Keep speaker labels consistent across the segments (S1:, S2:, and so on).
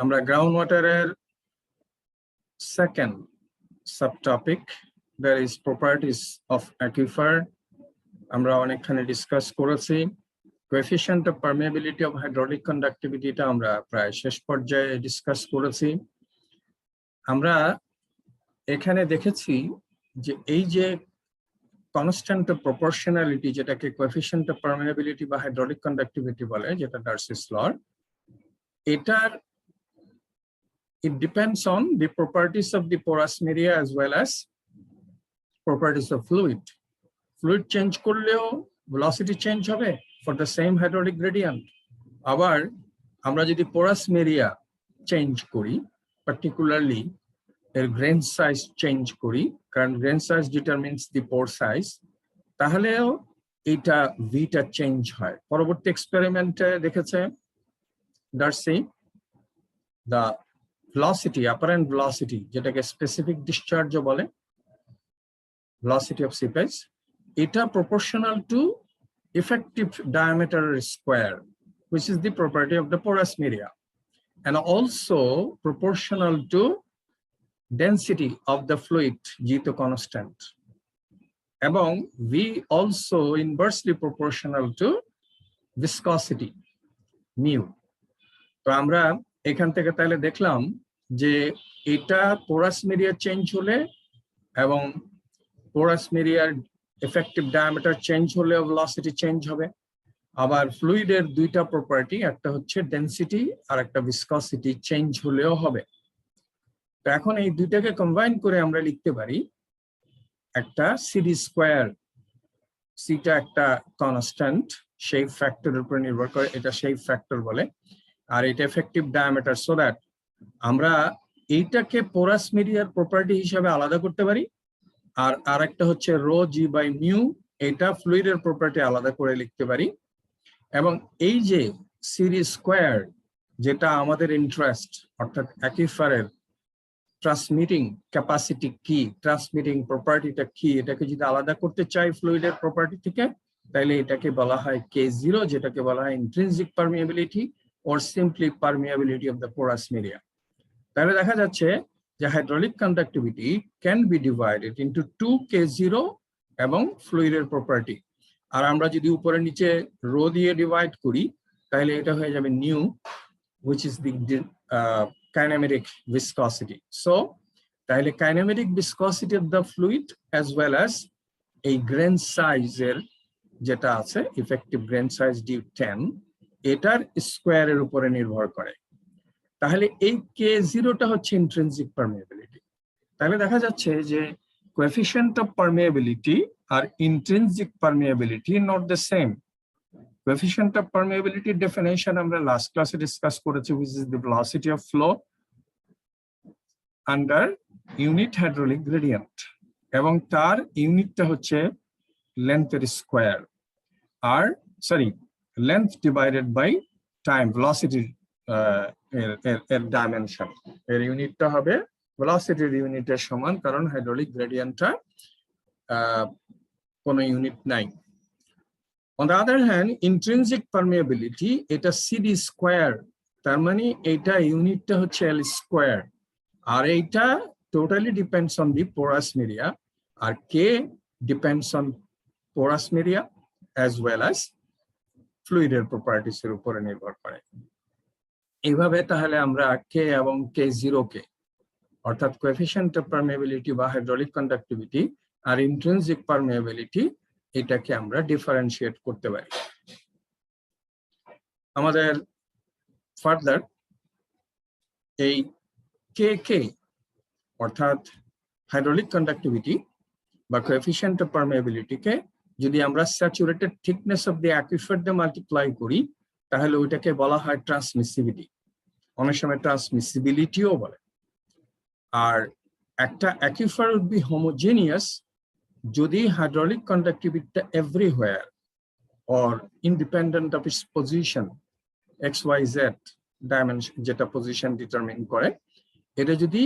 S1: আমরা গ্রাউন্ড ওয়াটারের second subtopic that is properties of aquifer আমরা অনেকখানি ডিসকাস করেছি। Coefficient of permeability of hydraulic কন্ডাক্টিভিটিটা আমরা প্রায় শেষ পর্যায়ে ডিসকাস করেছি। আমরা এখানে দেখেছি যে এই যে কনস্ট্যান্ট অফ প্রপোর্শনালিটি, যেটাকে কোএফিশিয়েন্ট অফ পারমিয়াবিলিটি বা হাইড্রোলিক কন্ডাক্টিভিটি বলে, যেটা ডার্সিস ল, এটার it depends on the properties of the porous media as well as properties of fluid. Fluid change করলেও velocity change হবে for the same hydraulic gradient. আবার আমরা যদি porous media change করি, particularly এর grain size change করি, কারণ grain size determines the pore size, তাহলেও এটা v-টা চেঞ্জ হয়। পরবর্তী এক্সপেরিমেন্টে দেখেছে Darcy the velocity, apparent velocity, যেটাকে specific discharge বলে, velocity of seepage, এটা proportional to effective diameter square, which is the property of the porous media, and also proportional to density of the fluid, G2 constant, এবং V also inversely proportional to viscosity, mu. তো আমরা এখান থেকে তাহলে দেখলাম যে এটা পোরাস মিডিয়া চেঞ্জ হলে এবং পোরাস মিডিয়ার এফেক্টিভ ডায়ামিটার চেঞ্জ হলে ভেলোসিটি চেঞ্জ হবে। আবার ফ্লুইডের দুইটা প্রপার্টি, একটা হচ্ছে ডেনসিটি আর একটা ভিসকসিটি, চেঞ্জ হলেও হবে। তো এখন এই দুইটাকে কম্বাইন করে আমরা লিখতে পারি একটা সিডি স্কোয়ার। সিটা একটা কনস্ট্যান্ট, শেপ ফ্যাক্টরের উপর নির্ভর করে, এটা শেপ ফ্যাক্টর বলে, আর এটা এফেক্টিভ ডায়ামিটার, সো দ্যাট আমরা এইটাকে পোরাস মিডিয়ার প্রপার্টি হিসাবে আলাদা করতে পারি, আর আরেকটা হচ্ছে রো জি বাই মিউ, এটা ফ্লুইডের প্রপার্টি আলাদা করে লিখতে পারি। এবং এই যে সিরিজ স্কোয়ার, যেটা আমাদের ইন্টারেস্ট, অর্থাৎ অ্যাকুইফারের ট্রান্সমিটিং ক্যাপাসিটি কি, ট্রান্সমিটিং প্রপার্টিটা কি, এটাকে যদি আলাদা করতে চাই ফ্লুইডের প্রপার্টি থেকে, তাহলে এটাকে বলা হয় K0, যেটাকে বলা হয় intrinsic permeability or simply permeability of the porous media. তাহলে দেখা যাচ্ছে যে hydraulic conductivity can be divided into 2 K0 এবং ফ্লুইডের প্রপার্টি। আর আমরা যদি উপরে নিচে রো দিয়ে ডিভাইড করি, তাহলে এটা হয়ে যাবে new, which is the kinematic viscosity. So তাহলে kinematic viscosity of the fluid as well as এই grain size এর যেটা আছে effective grain size d10, এটার স্কোয়ারের উপরে নির্ভর করে। তাহলে এই K0টা হচ্ছে ইন্ট্রিনসিক পারমিয়াবিলিটি। তাহলে দেখা যাচ্ছে যে কোএফিশিয়েন্ট অফ পারমিয়াবিলিটি আর intrinsic permeability not the same. Coefficient of পারমিয়াবিলিটির ডেফিনেশন আমরা লাস্ট ক্লাসে ডিসকাস করেছি, which is the velocity of flow under unit hydraulic gradient, এবং তার ইউনিটটা হচ্ছে লেন্থের স্কোয়ার, আর sorry length divided by time, velocity এর ডাইমেনশন, এর ইউনিটটা হবে velocityর ইউনিটের সমান, কারণ হাইড্রোলিক গ্রেডিয়েন্টটা কোনো ইউনিট নাই। On the other hand, intrinsic permeability, এটা সিডি স্কোয়ার, তার মানে এইটা ইউনিটটা হচ্ছে L স্কোয়ার, আর এইটা totally depends on the porous media, আর K depends on porous media as well as ফ্লুইডের প্রপার্টিস এর উপরে নির্ভর করে। এইভাবে তাহলে আমরা K এবং K0 কে, অর্থাৎ কোএফিশিয়েন্ট অফ পারমিয়াবিলিটি বা হাইড্রোলিক কন্ডাক্টিভিটি আর ইন্ট্রিনসিক পারমিয়াবিলিটি, এটাকে আমরা ডিফারেন্সিয়েট করতে পারি। আমাদের ফার্দার এই KK অর্থাৎ হাইড্রোলিক কন্ডাক্টিভিটি বা কোএফিশিয়েন্ট অফ পারমিয়াবিলিটিকে যদি আমরা saturated thickness of the aquifer দিয়ে মাল্টিপ্লাই করি, তাহলে ওইটাকে বলা হয় ট্রান্সমিসিভিটি, অনেক সময় ট্রান্সমিসিবিলিটিও বলে। আর একটা অ্যাকুইফার উড বি হোমোজেনিয়াস যদি হাইড্রোলিক কন্ডাক্টিভিটিটা everywhere or independent of its position XYZ dimension, যেটা পজিশন ডিটারমিন করে, এটা যদি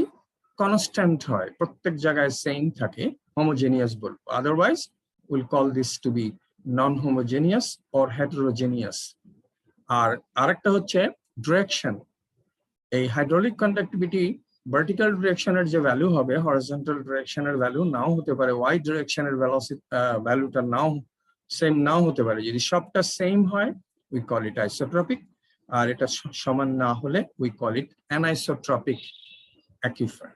S1: কনস্ট্যান্ট হয়, প্রত্যেক জায়গায় সেম থাকে, হোমোজেনিয়াস বলবো। Otherwise we'll call this to be non-homogeneous or heterogeneous. আর আরেকটা হচ্ছে ডিরেকশন, এই হাইড্রোলিক কন্ডাক্টিভিটি ভার্টিক্যাল ডিরেকশনের যে ভ্যালু হবে হরিজন্টাল ডিরেকশনের ভ্যালু নাও হতে পারে, ওয়াই ডিরেকশনের ভ্যালুটা নাও সেম নাও হতে পারে। যদি সবটা সেম হয় উই কল ইট আইসোট্রপিক, আর এটা সমান না হলে উই কল ইট অ্যানাইসোট্রপিক অ্যাকুইফার।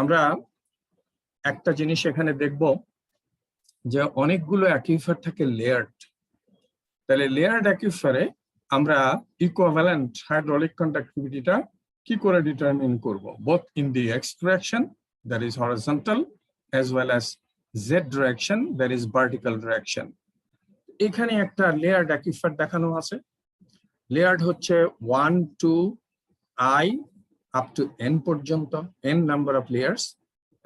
S1: আমরা একটা জিনিস এখানে দেখব যে অনেকগুলো অ্যাকুইফার থাকে লেয়ার্ড। তাহলে লেয়ার্ড অ্যাকুইফারে আমরা ইকুইভ্যালেন্ট হাইড্রোলিক কন্ডাক্টিভিটিটা কি করে ডিটারমিন করব, both in the x direction that is horizontal as well as z direction that is vertical direction. এখানে একটা লেয়ার্ড অ্যাকুইফার দেখানো আছে। লেয়ার্ড হচ্ছে 1 to I up to n পর্যন্ত, n নাম্বার অফ লেয়ার্স,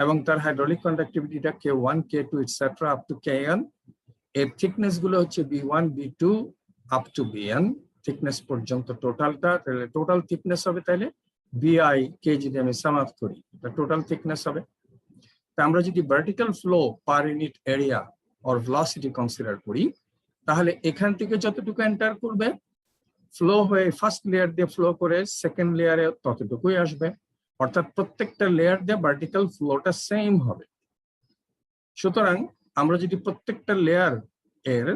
S1: এবং তার হাইড্রোলিক কন্ডাক্টিভিটিটা k1 k2 etcetera up to kn। এর থিকনেস গুলো হচ্ছে b1 b2 up to bn thickness পর্যন্ত টোটালটা। তাহলে টোটাল থিকনেস হবে তাহলে bi কে যদি আমি সাম আপ করি টোটাল থিকনেস হবে। তা আমরা যদি vertical flow per unit area or velocity consider করি, তাহলে এখান থেকে যতটুকু এন্টার করবে ফ্লো হয়ে ফার্স্ট লেয়ার দিয়ে ফ্লো করে সেকেন্ড লেয়ারে ততটুকুই আসবে, অর্থাৎ প্রত্যেকটা লেয়ার দিয়ে ভার্টিক্যাল ফ্লোটা সেম হবে। সুতরাং আমরা যদি প্রত্যেকটা লেয়ার এর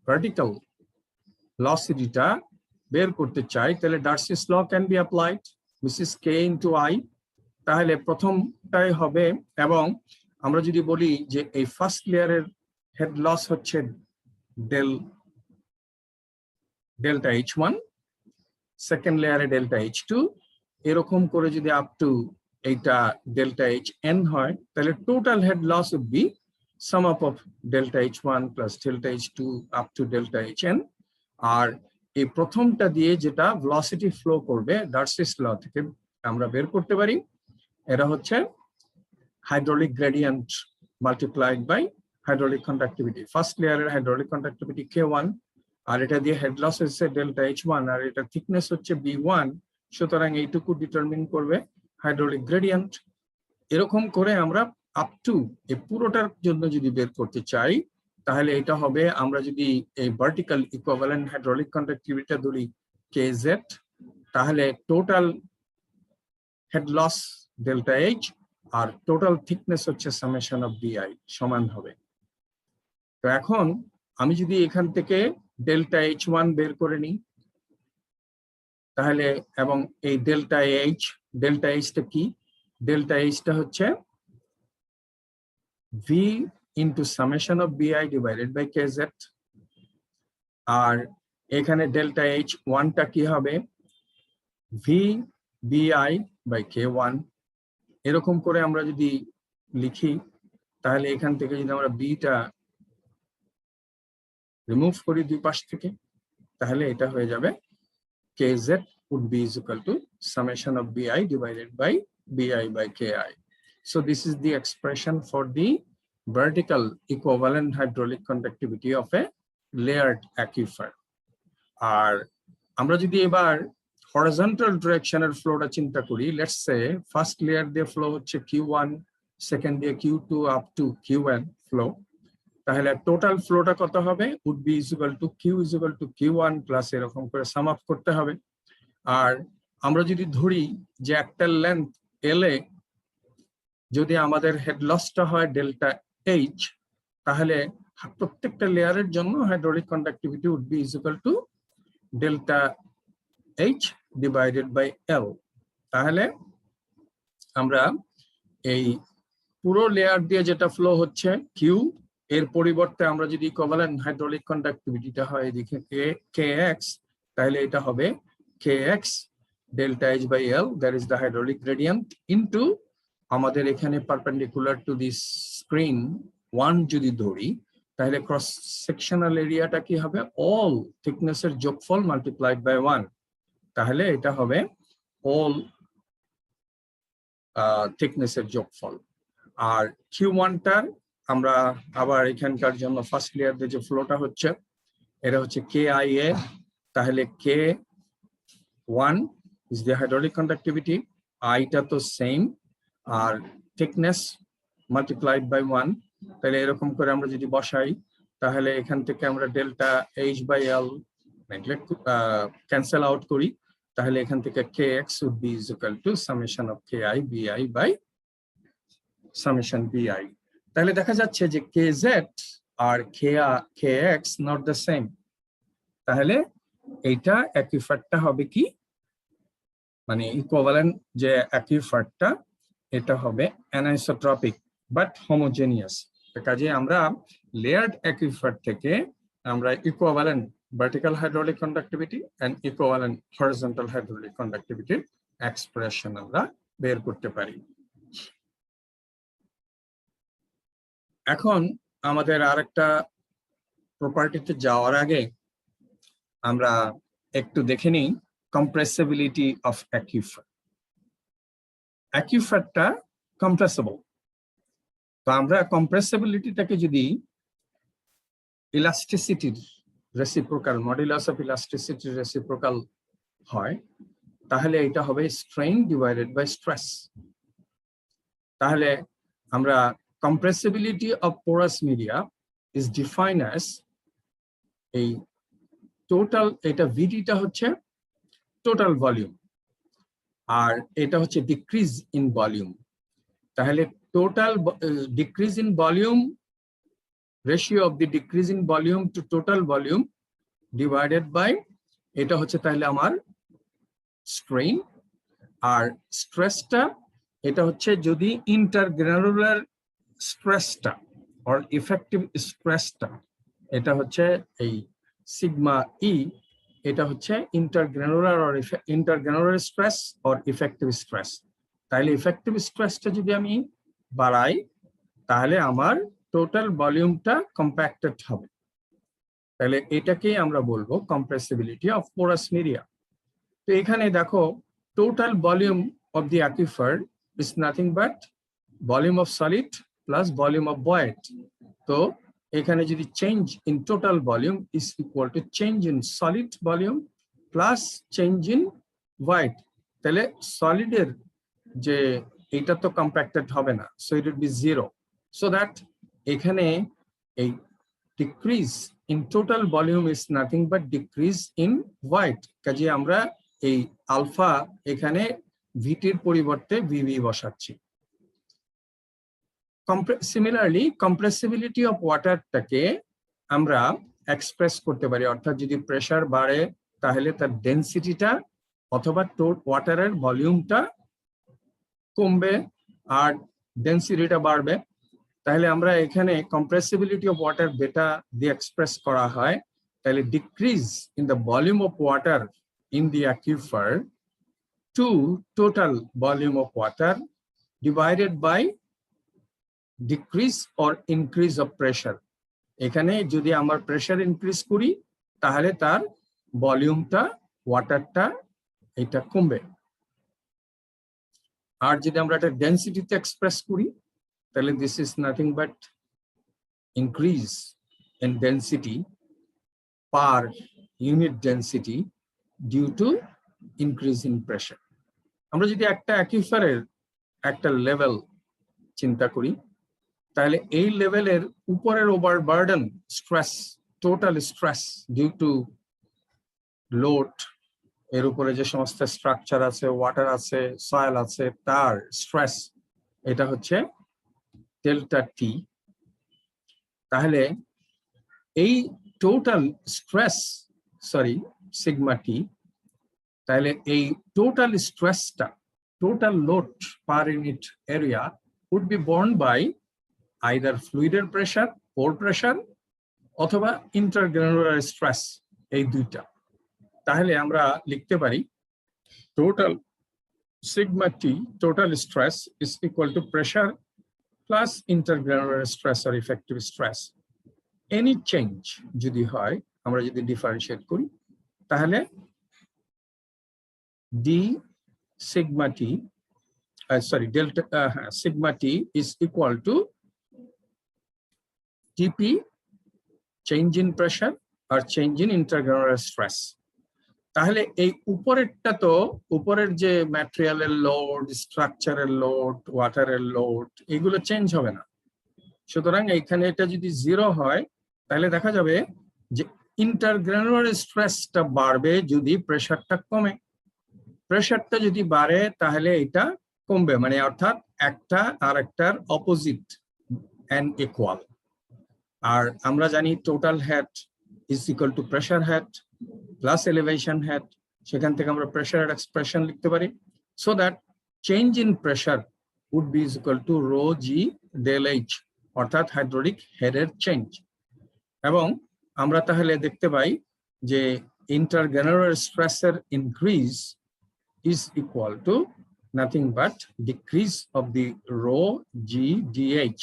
S1: ভার্টিক্যাল ভেলোসিটিটা বের করতে চাই, তাহলে Darcy's law can be applied, which is k into I। তাহলে প্রথমটাই হবে, এবং আমরা যদি বলি যে এই ফার্স্ট লেয়ারের হেড লস হচ্ছে ডেল্টা H1, সেকেন্ড লেয়ারে ডেল্টা H2, এরকম করে যদি আপ টু এইটা ডেল্টা Hn হয়, তাহলে total head loss would be sum up of delta H1 plus delta H2 up to delta Hn। আর এই প্রথমটা দিয়ে যেটা ভেলোসিটি ফ্লো করবে ডার্সিস ল থেকে আমরা বের করতে পারি, এটা হচ্ছে hydraulic gradient multiplied by hydraulic conductivity. First লেয়ারের হাইড্রোলিক কন্ডাক্টিভিটি k1, আর এটা দিয়ে হেড লস হচ্ছে ডেল্টা H1, আর এটা থিকনেস হচ্ছে b1, সুতরাং এইটুকু ডিটারমিন করবে হাইড্রোলিক গ্রেডিয়েন্ট। এরকম করে আমরা আপ টু এই পুরোটার জন্য যদি বের করতে চাই, তাহলে এটা হবে, আমরা যদি এই ভার্টিক্যাল ইকুইভ্যালেন্ট হাইড্রোলিক কন্ডাক্টিভিটিটা ধরি kz, তাহলে total head loss delta H আর টোটাল থিকনেস হচ্ছে সামেশন অফ bi সমান হবে। তো এখন আমি যদি এখান থেকে ডেল্টা H1 বের করে নিই, তাহলে এবং এই ডেল্টা Hটা কি, ডেল্টা Hটা হচ্ছে v into summation of bi divided by kz, আর এখানে ডেল্টা H1টা কি হবে v bi by k1। এরকম করে আমরা যদি লিখি, তাহলে এখান থেকে যদি আমরা বিটা রিমুভ করি দুই পাশ থেকে, তাহলে এটা হয়ে যাবে kz would be is equal to summation of bi divided by bi by ki. So this is the expression for the vertical equivalent hydraulic conductivity of a layered aquifer. আর আমরা যদি এবার horizontal direction এর ফ্লোটা চিন্তা করি, let's say first layer দিয়ে flow হচ্ছে q1, second দিয়ে q2 up to qn flow, তাহলে টোটাল ফ্লোটা কত হবে, would be is equal to q is equal to q1 plus এরকম করে সাম আপ করতে হবে। আর আমরা যদি ধরি যে একটা লেন্থ l এ যদি আমাদের হেড লসটা হয় ডেল্টা H, তাহলে প্রত্যেকটা লেয়ারের জন্য hydraulic conductivity would be is equal to delta H divided by L। তাহলে আমরা এই পুরো লেয়ার দিয়ে যেটা ফ্লো হচ্ছে Q, এর পরিবর্তে আমরা যদি ইকুইভ্যালেন্ট হাইড্রোলিক কন্ডাক্টিভিটিটা হয় এদিকে kx, তাহলে এটা হবে kx delta H by L, that is the hydraulic gradient, into আমাদের এখানে পারপেন্ডিকুলার টু দিস স্ক্রিন 1 যদি ধরি, তাহলে ক্রস সেকশনাল এরিয়াটা কি হবে, অল থিকনেসের যোগফল মাল্টিপ্লাইড বাই 1, তাহলে এটা হবে অল থিকনেসের যোগফল। আর q1টার আমরা আবার এখানকার জন্য ফার্স্ট লেয়ার দিয়ে যে ফ্লোটা হচ্ছে এটা হচ্ছে kia, তাহলে k1 is the hydraulic conductivity, I-টা তো সেম, আর থিকনেস মাল্টিপ্লাইড বাই 1, তাহলে এরকম করে আমরা যদি বসাই, তাহলে এখান থেকে আমরা delta H by L cancel out করি, তাহলে এখান থেকে kx would be is equal to summation of ki bi by summation bi. তাহলে দেখা যাচ্ছে যে kz R kx not the same. তাহলে এইটা অ্যাকুইফারটা হবে কি, মানে ইকুইভ্যালেন্ট যে অ্যাকুইফারটা এটা হবে অ্যানিসোট্রপিক বাট হোমোজেনিয়াস। কাজে আমরা লেয়ার্ড অ্যাকুইফার থেকে আমরা equivalent vertical hydraulic conductivity and equivalent horizontal hydraulic কন্ডাক্টিভিটির এক্সপ্রেশন আমরা বের করতে পারি। এখন আমাদের আরেকটা প্রপার্টিতে যাওয়ার আগে আমরা একটু দেখে নিই কম্প্রেসিবিলিটি অফ অ্যাকুইফার। অ্যাকুইফারটা কম্প্রেসিবল, তো আমরা কম্প্রেসিবিলিটিটাকে যদি ইলাস্টিসিটির রেসিপ্রোকাল, মডুলাস অফ ইলাস্টিসিটির রেসিপ্রোকাল হয়, তাহলে এটা হবে স্ট্রেইন ডিভাইডেড বাই স্ট্রেস। তাহলে আমরা compressibility of porous media is defined as a total, এটা ভিডিটা হচ্ছে টোটাল ভলিউম আর এটা হচ্ছে ডিক্রিজ ইন ভলিউম। তাহলে total decrease in volume, ratio of the decrease in volume to total volume divided by এটা হচ্ছে তাহলে আমার স্ট্রেইন। আর স্ট্রেসটা এটা হচ্ছে যদি ইন্টারগ্রানুলার স্ট্রেসটা অর ইফেক্টিভ স্ট্রেসটা, এটা হচ্ছে এই সিগমা ই, এটা হচ্ছে intergranular or intergranular stress or effective stress. তাহলে ইফেক্টিভ স্ট্রেসটা যদি আমি বাড়াই তাহলে আমার টোটাল ভলিউমটা কম্প্যাক্টেড হবে। তাহলে এটাকেই আমরা বলবো কম্প্রেসিবিলিটি অফ পোরাস মিডিয়া। তো এখানে দেখো total volume of the aquifer is nothing but volume of solid plus volume of void. তো এখানে যদি change in total volume is equal to change in solid volume plus change in void, তাহলে সলিডের যে এটা তো কম্প্যাক্টেড হবে না, so it will be zero. So that এখানে এই decrease in total volume is nothing but decrease in void. কাজে আমরা এই আলফা এখানে ভিটির পরিবর্তে ভিভি বসাচ্ছি। সিমিলারলি কম্প্রেসিবিলিটি অফ ওয়াটারটাকে আমরা এক্সপ্রেস করতে পারি, অর্থাৎ যদি প্রেসার বাড়ে তাহলে তার ডেনসিটিটা অথবা ওয়াটারের ভলিউমটা কমবে আর ডেনসিটিটা বাড়বে। তাহলে আমরা এখানে কম্প্রেসিবিলিটি অফ ওয়াটার বেটা দিয়ে এক্সপ্রেস করা হয়, তাহলে decrease in the volume of water in the aquifer to total volume of water divided by decrease or increase of pressure. এখানে যদি আমরা প্রেসার ইনক্রিজ করি তাহলে তার ভলিউমটা ওয়াটারটা এটা কমবে। আর যদি আমরা এটা ডেনসিটিতে এক্সপ্রেস করি তাহলে this is nothing but increase in density per unit density due to increase in pressure. আমরা যদি একটা অ্যাকুইফারের একটা লেভেল চিন্তা করি তাহলে এই লেভেলের উপরের overburden stress, total stress due to load, এর উপরে যে সমস্ত স্ট্রাকচার আছে, ওয়াটার আছে, সয়েল আছে, তার স্ট্রেস, এটা হচ্ছে ডেল্টা টি। তাহলে এই টোটাল স্ট্রেস, সরি সিগমা টি, তাহলে এই টোটাল স্ট্রেসটা, total load per unit area would be borne by either fluid pressure, pore pressure অথবা intergranular stress, এই দুইটা। তাহলে আমরা লিখতে পারি total sigma T, total stress is equal to pressure plus intergranular stress or effective stress. Any change যদি হয়, আমরা যদি ডিফারেন্সিয়েট করি তাহলে D sigma T, delta sigma t is equal to Tp, change in pressure or change in intergranular stress. তাহলে এই উপরেরটা তো উপরের যে ম্যাটেরিয়ালের লোড, স্ট্রাকচারের লোড, ওয়াটারের লোড, এগুলো চেঞ্জ হবে না। সুতরাং এইখানে এটা যদি জিরো হয় তাহলে দেখা যাবে যে ইন্টারগ্রানুলার স্ট্রেসটা বাড়বে যদি প্রেসারটা কমে। প্রেসারটা যদি বাড়ে তাহলে এটা কমবে, মানে অর্থাৎ একটা আর একটার অপোজিট এন্ড ইকুয়াল। আর আমরা জানি total head is equal to pressure head plus elevation head, সেখান থেকে আমরা প্রেসারের এক্সপ্রেশন লিখতে পারি। So that change in pressure would be is equal to rho G del H, অর্থাৎ হাইড্রোলিক হেডের চেঞ্জ। এবং আমরা তাহলে দেখতে পাই যে ইন্টারগ্রানুলার স্ট্রেসের increase is equal to nothing but decrease of the rho g dh,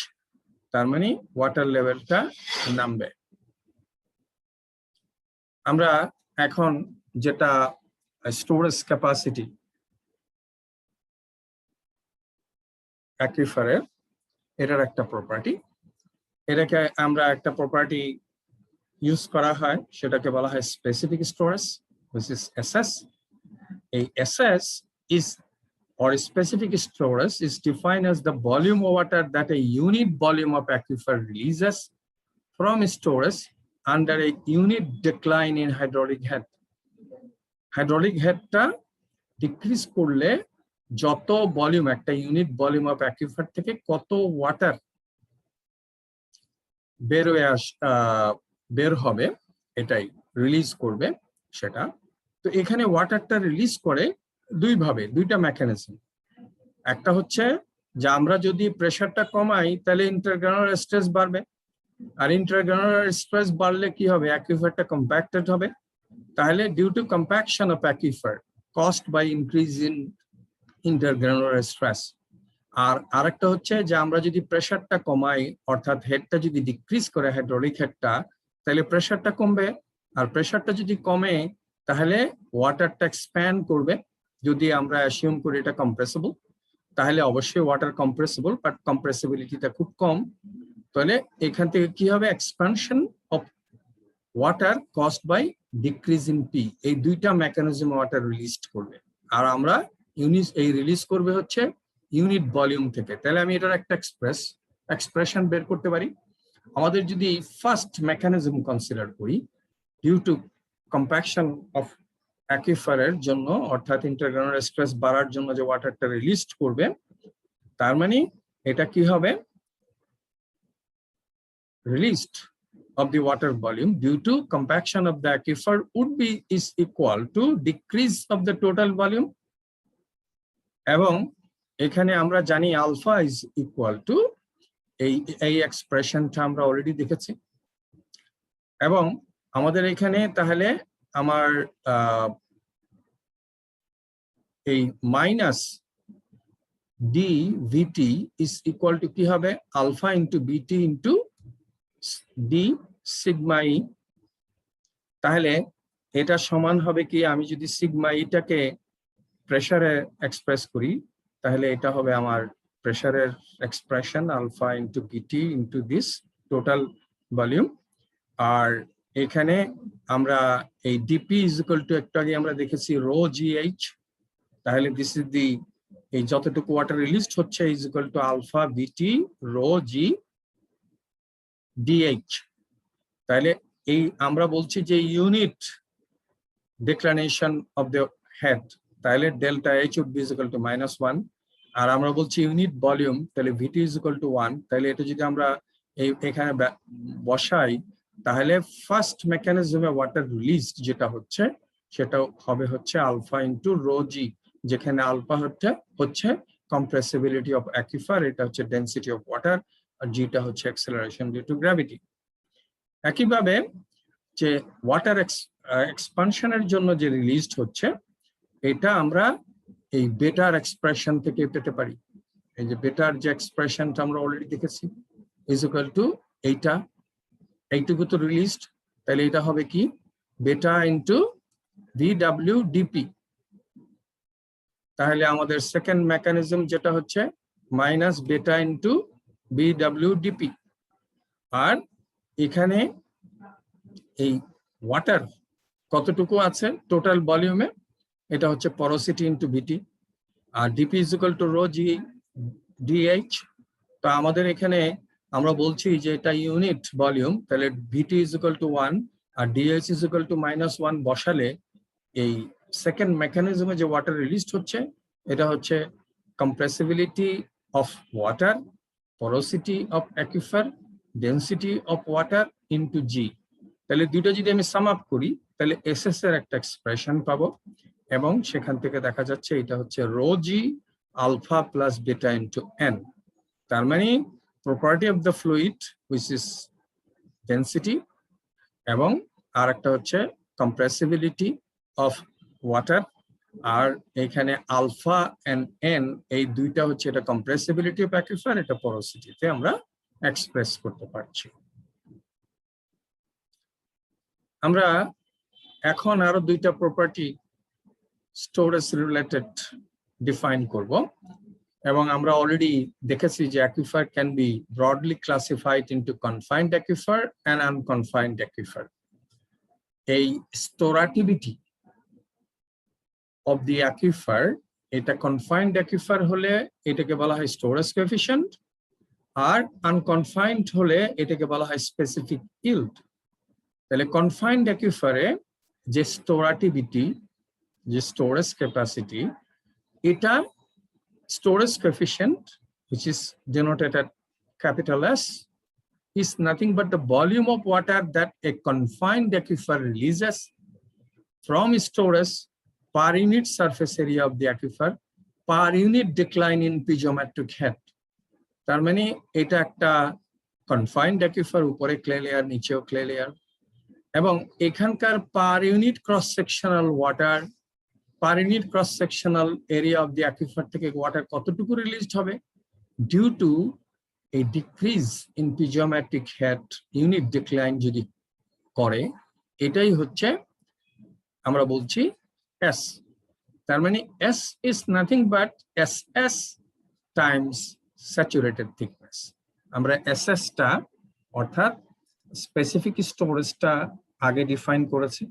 S1: তার মানে ওয়াটার লেভেলটা নামবে। আমরা এখন যেটা স্টোরেজ ক্যাপাসিটি অ্যাকুইফারের, এটার একটা প্রপার্টি, এটাকে আমরা একটা প্রপার্টি ইউজ করা হয়, সেটাকে বলা হয় specific storage, which is SS. A SS is, or specific storage is defined as the volume of water that a unit volume of aquifer releases from storage under a unit decline in hydraulic head. Hydraulic headটা decrease করলে যত volume, একটা unit volume of aquifer থেকে কত water বের হবে, এটাই release করবে সেটা। তো এখানে ওয়াটারটা রিলিজ করে দুইভাবে, দুইটা মেকানিজম। একটা হচ্ছে যে আমরা যদি প্রেসারটা কমাই তাহলে ইন্টারগ্রানুলার স্ট্রেস বাড়বে, আর ইন্টারগ্রানুলার স্ট্রেস বাড়লে কি হবে, অ্যাকুইফারটা কম্প্যাক্টেড হবে। তাহলে due to compaction of aquifer caused by increase in intergranular stress. আর আরেকটা হচ্ছে যে আমরা যদি প্রেসারটা কমাই, অর্থাৎ হেডটা যদি ডিক্রিজ করে হাইড্রোলিক হেডটা, তাহলে প্রেসারটা কমবে। আর প্রেসারটা যদি কমে তাহলে ওয়াটারটা এক্সপ্যান্ড করবে। যদি আমরা অ্যাসিউম করি এটা কম্প্রেসিবল, তাহলে অবশ্যই ওয়াটার কম্প্রেসিবল, বাট কম্প্রেসিবিলিটিটা খুব কম। তাহলে এখান থেকে কি হবে, expansion of water caused by decrease in P, এই দুইটা মেকানিজম ওয়াটার রিলিজ করবে। আর আমরা এই রিলিজ করবে হচ্ছে ইউনিট ভলিউম থেকে। তাহলে আমি এটার একটা এক্সপ্রেশন বের করতে পারি। আমাদের যদি ফার্স্ট মেকানিজম কনসিডার করি, ডিউ টু কম্প্যাকশন অফ অ্যাকুইফারের জন্য, অর্থাৎ ইন্টারগ্রানুলার স্ট্রেস বাড়ার জন্য যে ওয়াটারটা রিলিজ করবে, তার মানে এটা কি হবে, released of the water volume due to compaction of the aquifer would be is equal to decrease of the total volume, এবং এখানে আমরা জানি আলফা ইজ ইকুয়াল টু এই এক্সপ্রেশনটা আমরা অলরেডি দেখেছি। এবং আমাদের এখানে তাহলে আমার এই minus D VT is equal to কি হবে, alpha into BT into D sigma E. তাহলে এটা সমান হবে কি, আমি যদি সিগমা ইটাকে প্রেসারে এক্সপ্রেস করি, তাহলে এটা হবে আমার প্রেসারের expression, alpha into BT into this total volume. আর এখানে আমরা এই ডিপি ইজ ইকুয়াল টু, একটু আগে আমরা দেখেছি রো জিএইচ, তাহলে দিস ইজ দি, এই যতটুকু ওয়াটার রিলিজ হচ্ছে is equal to alpha BT rho G DH. তাহলে এই আমরা বলছি যে unit declination of the head, তাহলে delta H would be is equal to -1। আর আমরা বলছি ইউনিট ভলিউম, তাহলে ভিটি ইজ ইকুয়াল টু 1। তাহলে এটা যদি আমরা এখানে বসাই, তাহলে ফার্স্ট মেকানিজমে ওয়াটার রিলিজ যেটা হচ্ছে সেটা হবে হচ্ছে আলফা ইন্টু রো জি, যেখানে আলফা হচ্ছে কম্প্রেসিবিলিটি অফ অ্যাকুইফার, এটা হচ্ছে ডেন্সিটি অফ ওয়াটার, আর জিটা হচ্ছে অ্যাক্সেলারেশন ডিউ টু গ্র্যাভিটি। একইভাবে যে ওয়াটার এক্সপানশনের জন্য যে রিলিজ হচ্ছে, এটা আমরা এই বেটার এক্সপ্রেশন থেকে পেতে পারি। এই যে বেটার যে এক্সপ্রেশনটা আমরা অলরেডি দেখেছি, ইজ ইকুয়াল টু এইটুকু তো রিলিজড, তাহলে এটা হবে কি, বেটা ইন্টু ভিডব্লিউ ডিপি। তাহলে আমাদের সেকেন্ড মেকানিজম যেটা হচ্ছে মাইনাস বেটা ইন্টু ভিডব্লিউ ডিপি। আর এখানে এই ওয়াটার কতটুকু আছে টোটাল ভলিউমে, এটা হচ্ছে পরোসিটি ইন্টু ভিটি, আর DP is equal to rho G DH. তো আমাদের এখানে আমরা বলছি যে এটা ইউনিট ভলিউম, তাহলে ভিটি ইজ ইকুয়াল টু 1 আর ডিএইচ ইজ ইকুয়াল টু -1 বসালে এই সেকেন্ড মেকানিজমে যে ওয়াটার রিলিজড হচ্ছে এটা হচ্ছে compressibility of water, porosity of aquifer, density of water into G. তাহলে দুটো যদি আমি সাম আপ করি তাহলে এসএস এর একটা এক্সপ্রেশন পাবো এবং সেখান থেকে দেখা যাচ্ছে এটা হচ্ছে rho g alpha plus beta into n. তার মানে property of the fluid which is density এবং আর একটা হচ্ছে কম্প্রেসিবিলিটি অফ ওয়াটার, আর এখানে আলফা এন্ড এন এই দুইটা হচ্ছে এটা কম্প্রেসিবিলিটি অফ অ্যাকুইফার, এটা পোরোসিটিতে আমরা এক্সপ্রেস করতে পারছি। আমরা এখন আরো দুইটা প্রপার্টি স্টোরেজ রিলেটেড ডিফাইন করব এবং আমরা অলরেডি দেখেছি যে aquifer can be broadly classified into confined aquifer and unconfined aquifer. এই স্টোরাটিভিটি of the aquifer, এটা confined aquifer হলে এটাকে বলা হয় storage coefficient, আর unconfined হলে এটাকে বলা হয় specific yield। তাহলে confined aquifer এ যে storativity, যে storage capacity, এটা storage coefficient which is denoted at capital S is nothing but the volume of water that a confined aquifer releases from storage per unit surface area of the aquifer per unit decline in piezometric head। তার মানে এটা একটা confined aquifer, উপরে clay layer নিচেও clay layer, এবং এখানকার per unit cross sectional water, per unit cross sectional area of the aquifer থেকে water কতটুকু রিলিজড হবে due to a decrease in piezometric head, unit decline যদি করে, এটাই হচ্ছে আমরা বলছি S। তার মানে S is nothing but SS times saturated thickness। আমরা SS টা অর্থাৎ স্পেসিফিক স্টোরেজটা আগে ডিফাইন করেছি,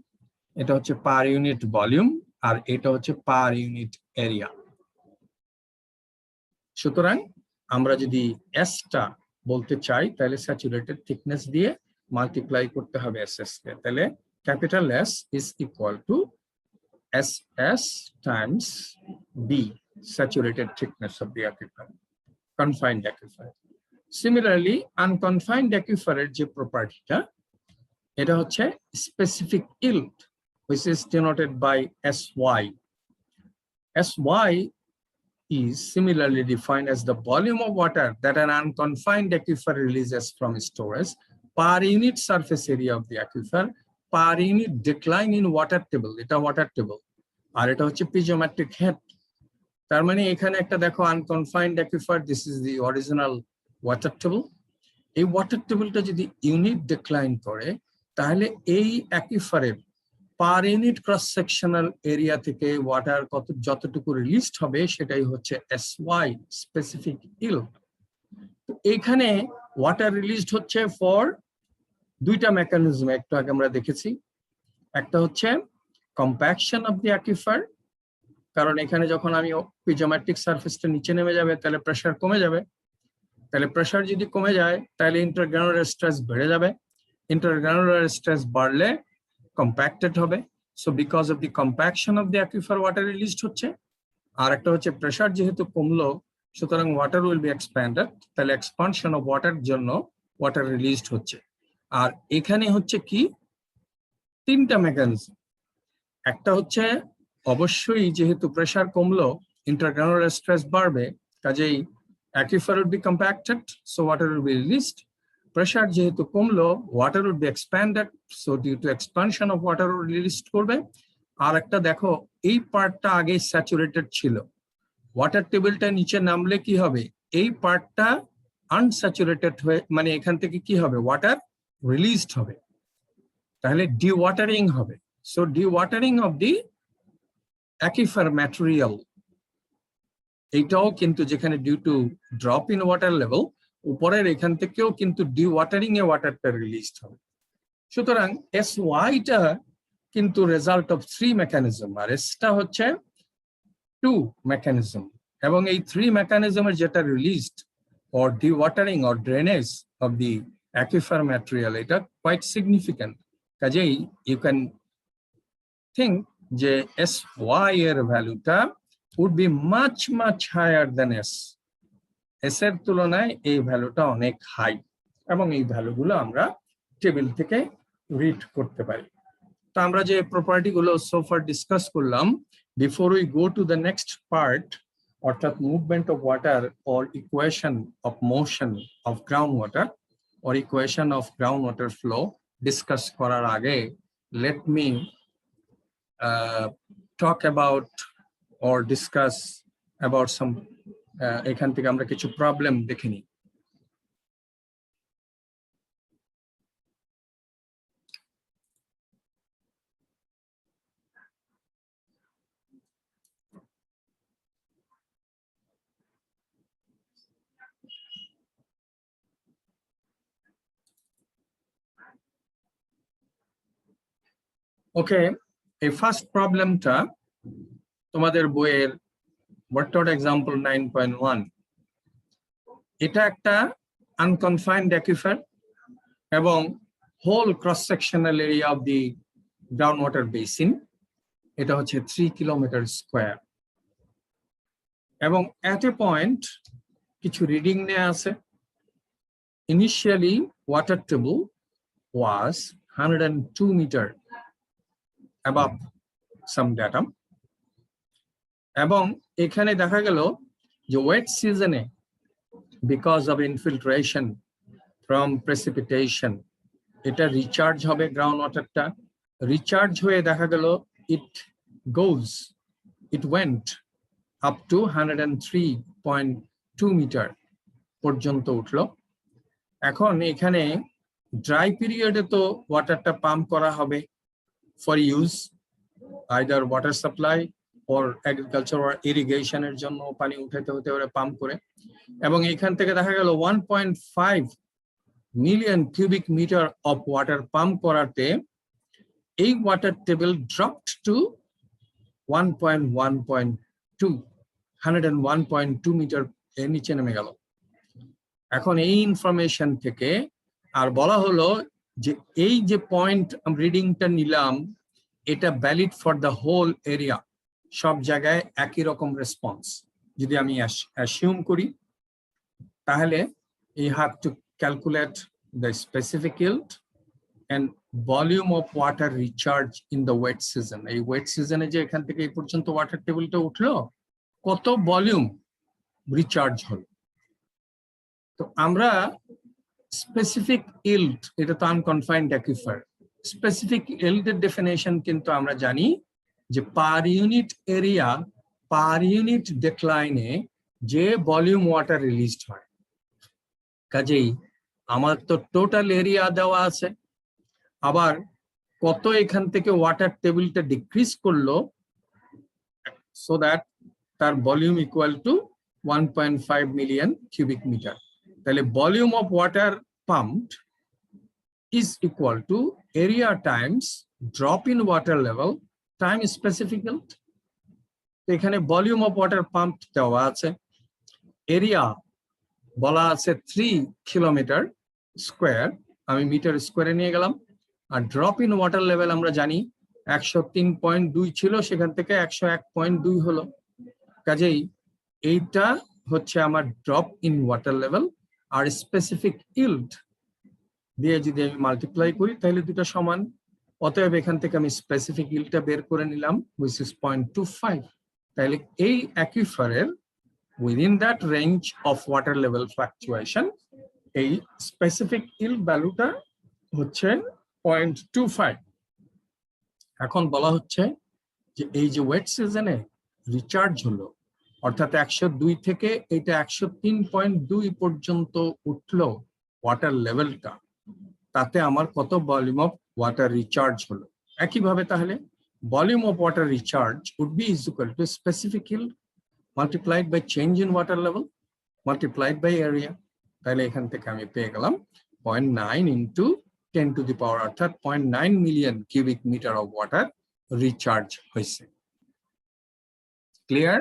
S1: এটা হচ্ছে পার ইউনিট ভলিউম আর এটা হচ্ছে পার ইউনিট এরিয়া। সুতরাং আমরা যদি S টা বলতে চাই তাহলে স্যাচুরেটেড থিকনেস দিয়ে মাল্টিপ্লাই করতে হবে SS কে, তাহলে capital S is equal to SS times B, saturated thickness of the aquifer, confined aquifer. Similarly, unconfined aquifer এর যে প্রপার্টিটা এটা হচ্ছে specific yield, which is denoted by SY. SY is similarly defined as the volume of water that an unconfined aquifer releases from storage per unit surface area of the aquifer per unit decline in water table, এটা water table, আর এটা হচ্ছে piezometric head. তার মানে এখানে একটা দেখো unconfined aquifer, this is the original water table. এই ওয়াটার টেবলটা যদি ইউনিট ডিক্লাইন করে তাহলে এই অ্যাকুইফারের per unit cross sectional area থেকে ওয়াটার যতটুকু রিলিজড হবে সেটাই হচ্ছে SY, স্পেসিফিক ইল্ড। এখানে ওয়াটার রিলিজড হচ্ছে ফর দুইটা মেকানিজম, একটু আগে আমরা দেখেছি। একটা হচ্ছে কম্প্যাকশন অফ দি অ্যাকুইফার, কারণ এখানে যখন আমি পিজিওমেট্রিক সারফেসটা নিচে নেমে যাবে তাহলে প্রেসার কমে যাবে, তাহলে প্রেসার যদি কমে যায় তাহলে ইন্টারগ্রানুলার স্ট্রেস বেড়ে যাবে, ইন্টারগ্রানুলার স্ট্রেস বাড়লে কম্প্যাক্টেড হবে, so because of the compaction of the aquifer water released হচ্ছে। আর একটা হচ্ছে প্রেসার যেহেতু কমলো সুতরাং ওয়াটার উইল বি এক্সপ্যান্ডেড, তাহলে এক্সপানশন অফ ওয়াটার জন্য ওয়াটার রিলিজড হচ্ছে। আর এখানে হচ্ছে কি তিনটা মেকানিজম, একটা হচ্ছে অবশ্যই যেহেতু প্রেসার কমলো ইন্টারগ্রানুলার স্ট্রেস বাড়বে, কাজেই aquifer will be compacted, so water will be released. Pressure যেহেতু কমলো water will be expanded, so due to expansion of water released করবে। আর একটা দেখো এই পার্টটা আগে স্যাচুরেটেড ছিল, ওয়াটার টেবিলটা নিচে নামলে কি হবে, এই পার্টটা আনস্যাচুরেটেড হয়ে মানে এখান থেকে কি হবে ওয়াটার রিলিজড হবে, তাহলে ডিওয়াটারিং হবে। So dewatering of the aquifer material, এইটাও কিন্তু যেখানে due to drop in water level উপরের এখান থেকেও কিন্তু ডিওয়াটারিং এ ওয়াটারটা রিলিজড হবে। সুতরাং SY টা কিন্তু রেজাল্ট অফ 3 মেকানিজম আর S টা হচ্ছে 2 মেকানিজম, এবং এই 3 মেকানিজমের যেটা released or dewatering or drainage of the aquifer material, এটা quite significant. কাজেই you can think যে sy এর ভ্যালুটা would be much higher than s এর তুলনায় এই ভ্যালুটা অনেক হাই এবং এই ভ্যালুগুলো আমরা টেবিল থেকে রিড করতে পারি। তো আমরা যে প্রপার্টি গুলো সো ফার ডিসকাস করলাম, before we go to the next part অর্থাৎ movement of water or equation of motion of ground water or equation of ground water flow discuss করার আগে let me talk about or discuss about some এখান থেকে আমরা কিছু problem দেখে নিই। ওকে, এই ফার্স্ট প্রবলেমটা তোমাদের বইয়ের ওয়াটার এক্সাম্পল 9.1, এটা একটা আনকনফাইন্ড অ্যাকুইফার এবং whole cross sectional area of the ground water basin এটা হচ্ছে 3 কিলোমিটার স্কোয়ার এবং এট এ পয়েন্ট কিছু রিডিং নেওয়া আছে। Initially water table was 102 metre above some data এবং এখানে দেখা গেল যে ওয়েট সিজনে because of infiltration from precipitation এটা রিচার্জ হবে গ্রাউন্ড ওয়াটারটা, রিচার্জ হয়ে দেখা গেল it went up to 103.2 metre পর্যন্ত উঠলো। এখন এখানে ড্রাই পিরিয়ডে তো ওয়াটারটা পাম্প করা হবে for use either water supply or agriculture or irrigation এর জন্য পানি উঠাতে হতে পারে পাম্প করে এবং এখান থেকে দেখা গেল 1.5 million cubic metre of water pump করাতে এই water table dropped to 101.2 metre এর নিচে নেমে গেল। এখন এই ইনফরমেশন থেকে আর বলা হলো যে এই যে পয়েন্ট রিডিংটা নিলাম এটা valid for the whole area, সব জায়গায় একই রকম রেসপন্স যদি আমি অ্যাসিউম করি তাহলে you have to calculate the specific yield and volume of water recharge in the wet season. এই ওয়েট সিজনে যে এখান থেকে এই পর্যন্ত ওয়াটার টেবিলটা উঠলো কত ভলিউম রিচার্জ হলো। তো আমরা স্পেসিফিক ইল্ড, এটা তো আনকনফাইন্ড অ্যাকুইফার, স্পেসিফিক ইল্ডের ডেফিনেশন কিন্তু আমরা জানি যে per unit area per unit ডেক্লাইনে যে ভলিউম ওয়াটার রিলিজড হয়। কাজেই আমার তো টোটাল এরিয়া দেওয়া আছে, আবার কত এখান থেকে ওয়াটার টেবিলটা ডিক্রিজ করলো সো দ্যাট তার volume equal to 1.5 million cubic meter. তাহলে volume of water pumped is equal to area times drop in water level time specific yield. এখানে ভলিউম অফ ওয়াটার পাম্প দেওয়া আছে, এরিয়া বলা আছে 3 kilometre square, আমি metre স্কোয়ারে নিয়ে গেলাম, আর ড্রপ ইন ওয়াটার লেভেল আমরা জানি 103.2 ছিল, সেখান থেকে 101.2 হলো। কাজেই এইটা হচ্ছে আমার ড্রপ ইন ওয়াটার লেভেল আর স্পেসিফিক ইল্ড দিয়ে যদি আমি মাল্টিপ্লাই করি তাহলে দুটো সমান। অতএব এখান থেকে আমি স্পেসিফিক ইল্ডটা বের করে নিলাম which is 0.25। তাহলে এই অ্যাকুইফারের within that range of water level fluctuation এই স্পেসিফিক ইল্ড ভ্যালুটা হচ্ছে 0.25। এখন বলা হচ্ছে যে এই যে ওয়েট সিজনে রিচার্জ হলো অর্থাৎ 102 থেকে এটা 103.2 পর্যন্ত উঠলো ওয়াটার লেভেলটা, তাতে আমার কত ভলিউম অফ ওয়াটার রিচার্জ হলো। একইভাবে তাহলে volume of water recharge would be is equal to specific yield multiplied by change in water level multiplied by area। তাহলে এখান থেকে আমি পেয়ে গেলাম 0.9 into 10 to the power অর্থাৎ 0.9 million cubic metre of water recharge হয়েছে। ক্লিয়ার?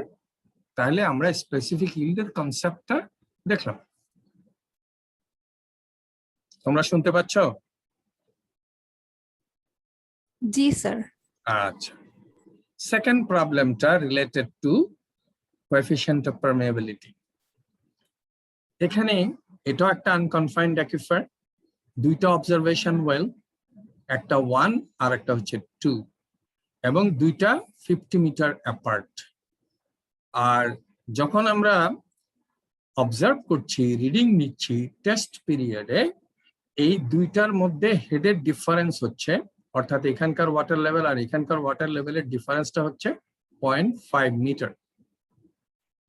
S1: তাহলে আমরা স্পেসিফিক ইল্ডের কনসেপ্টটা দেখলাম। তোমরা শুনতে পাচ্ছ?
S2: জি স্যার।
S1: আচ্ছা, সেকেন্ড প্রবলেমটা related to coefficient of permeability. এখানে এটাও একটা আনকনফাইন্ড অ্যাকুইফার, দুইটা অবজারভেশন ওয়েল, একটা 1 আর একটা হচ্ছে 2, এবং দুইটা 50 মিটার অ্যাপার্ট। আর যখন আমরা অবজার্ভ করছি, রিডিং নিচ্ছি টেস্ট পিরিয়ডে, এই দুইটার মধ্যে হেডের ডিফারেন্স হচ্ছে, অর্থাৎ এখানকার ওয়াটার লেভেল আর এখানকার ওয়াটার লেভেলের ডিফারেন্সটা হচ্ছে 0.5 মিটার।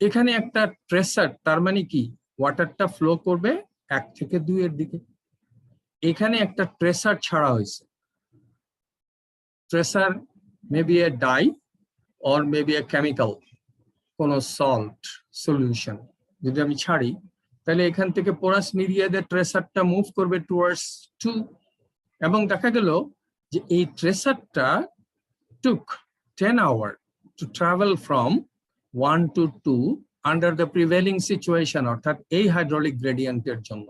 S1: এখানে একটা ট্রেসার, তার মানে কি ওয়াটারটা ফ্লো করবে 1 থেকে 2 এর দিকে। এখানে একটা ট্রেসার ছাড়া হয়েছে। Tracer maybe a dye or maybe a chemical, কোন সল্ট সলিউশন যদি আমি ছাড়ি, তাহলে এখান থেকে পোরাস মিডিয়াতে ট্রেসারটা মুভ করবে টুয়ার্ডস 2, এবং দেখা গেল যে এই ট্রেসারটা took 10 hours to travel from 1 to 2 under the prevailing situation, অর্থাৎ এই হাইড্রোলিক গ্রেডিয়েন্টের জন্য।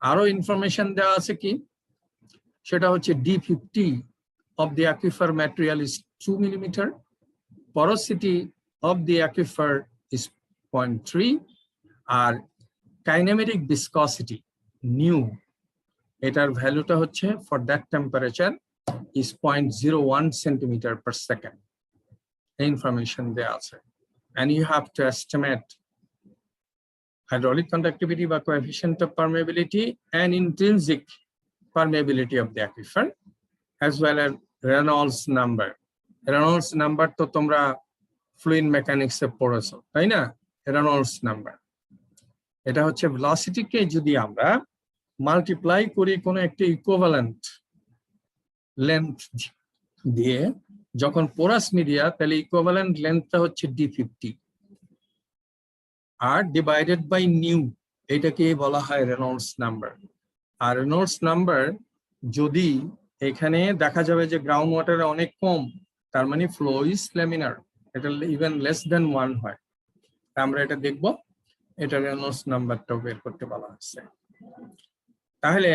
S1: আরো ইনফরমেশন দেওয়া আছে কি, সেটা হচ্ছে D50 of the aquifer material is 2 millimeter, porosity of the aquifer is 0.3, আর কাইনেমেটিক ভিসকসিটি নিউ, এটার ভ্যালুটা হচ্ছে for that temperature is 0.01 centimeter per second. Information দেয়া আছে, and you have to estimate hydraulic conductivity by coefficient of permeability and intrinsic permeability of the aquifer, as well as Reynolds number. Reynolds number তো তোমরা fluid mechanics এ পড়েছো, তাই না? Reynolds number এটা হচ্ছে ভেলোসিটিকে যদি আমরা মাল্টিপ্লাই করি কোনো একটা ইকুইভ্যালেন্ট লেন্থ দিয়ে, যখন পোরাস মিডিয়া, তাহলে ইকুইভ্যালেন্ট লেন্থটা হচ্ছে D50 আর ডিভাইডেড বাই নিউ, এটাকে বলা হয় রেনল্ডস নাম্বার। আর রেনল্ডস নাম্বার যদি এখানে দেখা যাবে যে গ্রাউন্ড ওয়াটারে অনেক কম, তার মানে ফ্লো ইজ ল্যামিনার, এটা ইভেন লেস দেন 1 হয়। আমরা এটা দেখব, এটা রেনল্ডস নাম্বারটাও বের করতে বলা হচ্ছে। তাহলে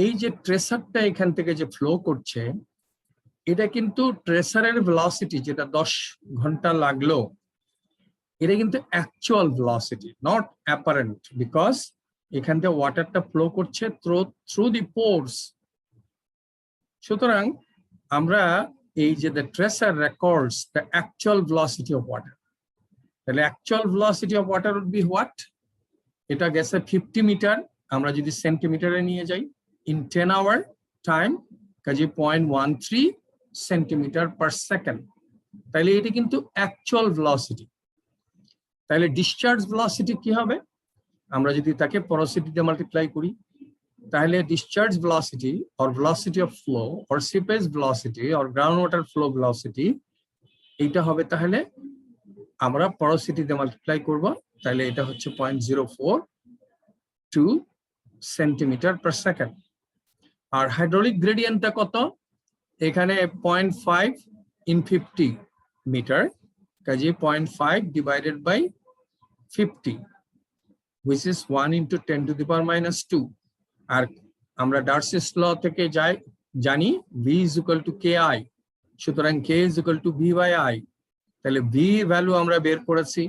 S1: এই যে ট্রেসারটা এখান থেকে যে ফ্লো করছে, এটা কিন্তু ট্রেসারের ভেলোসিটি যেটা 10 ঘন্টা লাগলো, এটা কিন্তু actual velocity, not apparent, because এখান থেকে ওয়াটারটা ফ্লো করছে থ্রু দি পোরস। সুতরাং আমরা এই যে the tracer records the actual velocity of water, তাহলে actual velocity of water would be what? এটা গেছে 50 মিটার, আমরা যদি সেন্টিমিটারে নিয়ে যাই, in 10 hour time কাজে 0.13 সেন্টিমিটার পার সেকেন্ড, তাহলে এটা কিন্তু অ্যাকচুয়াল ভেলোসিটি। তাহলে ডিসচার্জ ভেলোসিটি কি হবে? আমরা যদি তাকে পোরোসিটি দিয়ে মাল্টিপ্লাই করি, তাহলে discharge velocity or velocity of flow or seepage velocity or ground water flow velocity, এইটা হবে তাহলে আমরা পোরোসিটি দিয়ে মাল্টিপ্লাই করব, তাহলে এটা হচ্ছে 0.042 সেন্টিমিটার পার সেকেন্ড। আর হাইড্রোলিক গ্রেডিয়েন্টটা কত? এখানে 0.5 in 50 মিটার, কাজে 0.5 divided by 50, which is 1 into 10 to the power minus 2. আর আমরা ডার্সিস ল থেকে জানি V is equal to KI, সুতরাং K is equal to V by I, তাহলে V ভ্যালু আমরা বের করেছি,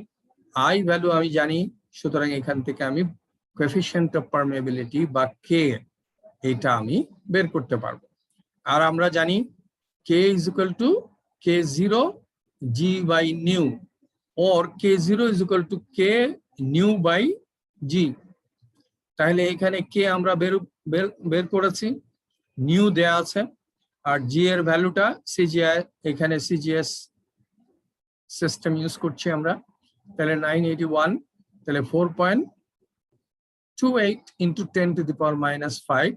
S1: I ভ্যালু আমি জানি, সুতরাং এখান থেকে আমি কোএফিসিয়েন্ট অফ পারমিয়াবিলিটি বা K এটা আমি বের করতে পারবো। আর আমরা জানি K is equal to K0 G by nu, or K0 is equal to K nu by G। তাহলে এখানে K আমরা বের করেছি, নিউ দেয়া আছে, আর G এর ভ্যালুটা CGI, এখানে CGS সিস্টেম ইউজ করছি আমরা, তাহলে 981, তাহলে 4.28 into 10 to the power minus 5,